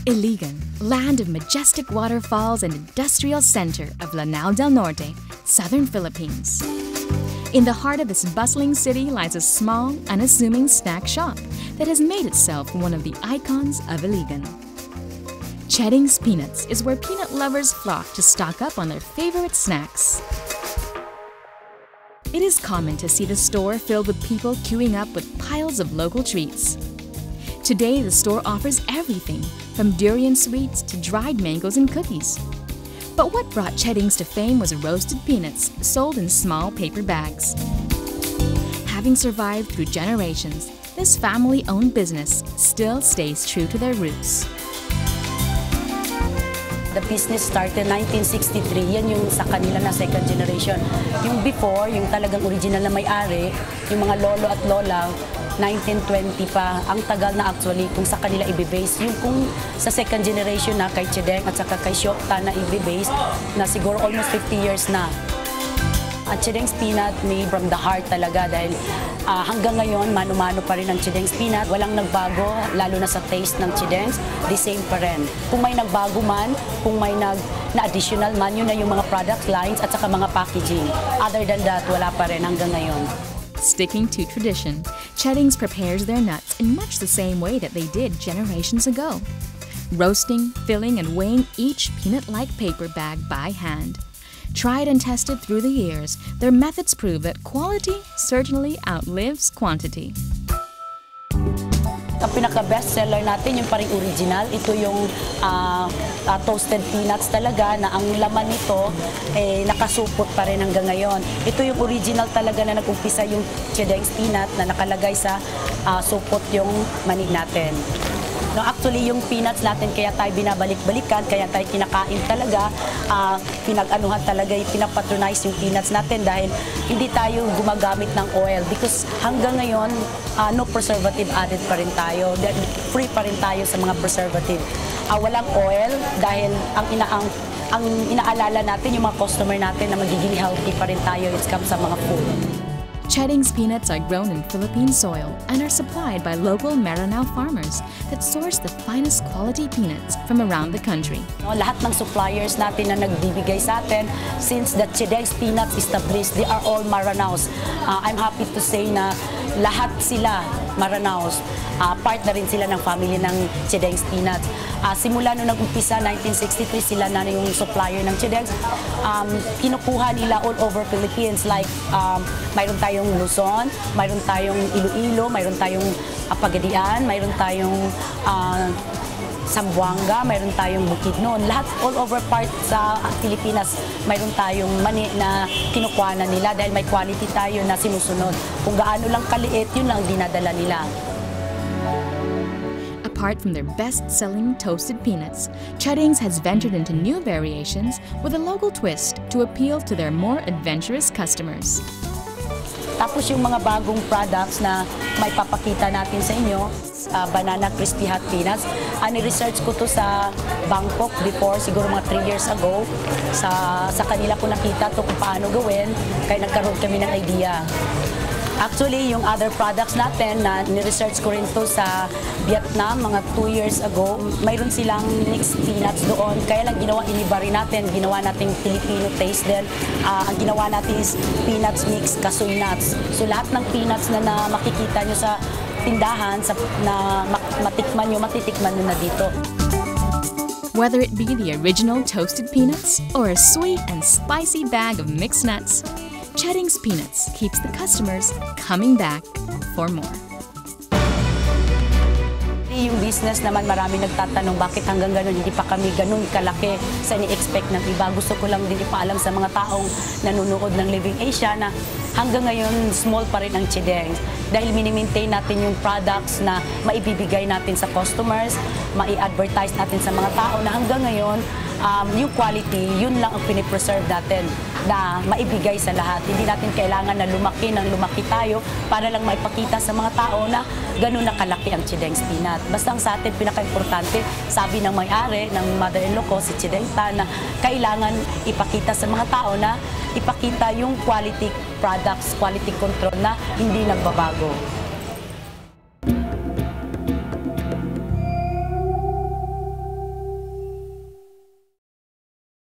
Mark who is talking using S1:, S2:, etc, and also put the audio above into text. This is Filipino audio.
S1: Iligan, land of majestic waterfalls and industrial center of Lanao del Norte, southern Philippines. In the heart of this bustling city lies a small, unassuming snack shop that has made itself one of the icons of Iligan. Cheding's Peanuts is where peanut lovers flock to stock up on their favorite snacks. It is common to see the store filled with people queuing up with piles of local treats. Today, the store offers everything from durian sweets to dried mangoes and cookies. But what brought Cheding's to fame was roasted peanuts sold in small paper bags. Having survived through generations, this family-owned business still stays true to their roots.
S2: The business started 1963, yan yung sa kanila na second generation. Yung before, yung talagang original na may-ari, yung mga lolo at lola, 1920 pa, ang tagal na actually kung sa kanila i-base. Yung kung sa second generation na kay Chedeng at saka kay Shokta na i-base, na siguro almost 50 years na. Ang Chedeng's Peanut made from the heart talaga dahil hanggang ngayon, mano-mano pa rin ang Chedeng's Peanut. Walang nagbago, lalo na sa taste ng Chedeng's, the same pa rin. Kung may nagbago man, kung may na-additional man, yun na yung mga product lines at saka mga packaging. Other than that, wala pa rin hanggang ngayon.
S1: Sticking to tradition, Cheding's prepares their nuts in much the same way that they did generations ago. Roasting, filling, and weighing each peanut-like paper bag by hand. Tried and tested through the years, their methods prove that quality certainly outlives quantity.
S2: Ang pinaka-best seller natin, yung paring original, ito yung toasted peanuts talaga na ang laman nito nakasupot pa rin hanggang ngayon. Ito yung original talaga na nag-umpisa yung Chedeng's Peanut na nakalagay sa supot yung manig natin. No, actually, yung peanuts natin, kaya tayo binabalik-balikan, kaya tayo kinakain talaga, pinag-anuhan talaga, pinapatronize yung peanuts natin dahil hindi tayo gumagamit ng oil because hanggang ngayon, no preservative added pa rin tayo, free pa rin tayo sa mga preservative. Walang oil dahil ang inaalala natin, yung mga customer natin na magiging healthy pa rin tayo, it's come sa mga food.
S1: Cheding's peanuts are grown in Philippine soil and are supplied by local Maranao farmers that source the finest quality peanuts from around the country.
S2: Lahat ng suppliers natin na nagbibigay sa atin, since the Chedeng's Peanuts established, they are all Maranaos. I'm happy to say na lahat sila Maranaos. Part na rin sila ng family ng Chedeng's Peanuts. Simula nung nag-umpisa, 1963, sila na yung supplier ng Chedeng's. Kinukuha nila all over Philippines. Like, mayroon tayong Luzon, mayroon tayong Iloilo, mayroon tayong Pagadian, mayroon tayong Zamboanga, mayroon tayong Bukidnon. Lahat, all over part sa Pilipinas, mayroon tayong mani na kinukuha na nila dahil may quality tayo na sinusunod. Kung gaano lang kaliit, yun lang dinadala nila.
S1: Apart from their best-selling toasted peanuts, Cheding's has ventured into new variations with a local twist to appeal to their more adventurous customers.
S2: Tapos yung mga bagong products na may papakita natin sa inyo, Banana Crispy Hot Peanuts. Ni-research ko to sa Bangkok before, siguro mga 3 years ago. Sa kanila ko nakita to kung paano gawin, kaya nagkaroon kami ng idea. Actually, yung other products natin na ni-research ko rin to sa Vietnam mga 2 years ago, mayroon silang mixed peanuts doon. Kaya lang iniba rin natin, ginawa nating Filipino taste din. Ang ginawa natin is peanuts mixed kasoy nuts. So lahat ng peanuts na makikita nyo sa tindahan, na matitikman nyo na dito.
S1: Whether it be the original toasted peanuts or a sweet and spicy bag of mixed nuts, Cheding's Peanuts keeps the customers coming back for more.
S2: Yung business naman, marami nagtatanong bakit hanggang ganun hindi pa kami ganun kalaki sa ni-expect ng iba. Gusto ko lang din ipaalam sa mga taong nanonood ng Living Asia na hanggang ngayon small pa rin ang Chedeng's dahil mini-maintain natin yung products na maibibigay natin sa customers, mai-advertise natin sa mga tao na hanggang ngayon yung quality, yun lang ang pinipreserve natin na maibigay sa lahat. Hindi natin kailangan na lumaki tayo para lang maipakita sa mga tao na ganun na kalaki ang Chedeng's Peanut. Basta ang sa atin, pinaka-importante, sabi ng may-ari, ng mother-in-law ko, si Chedeng Tan, na kailangan ipakita sa mga tao na ipakita yung quality products, quality control na hindi nagbabago.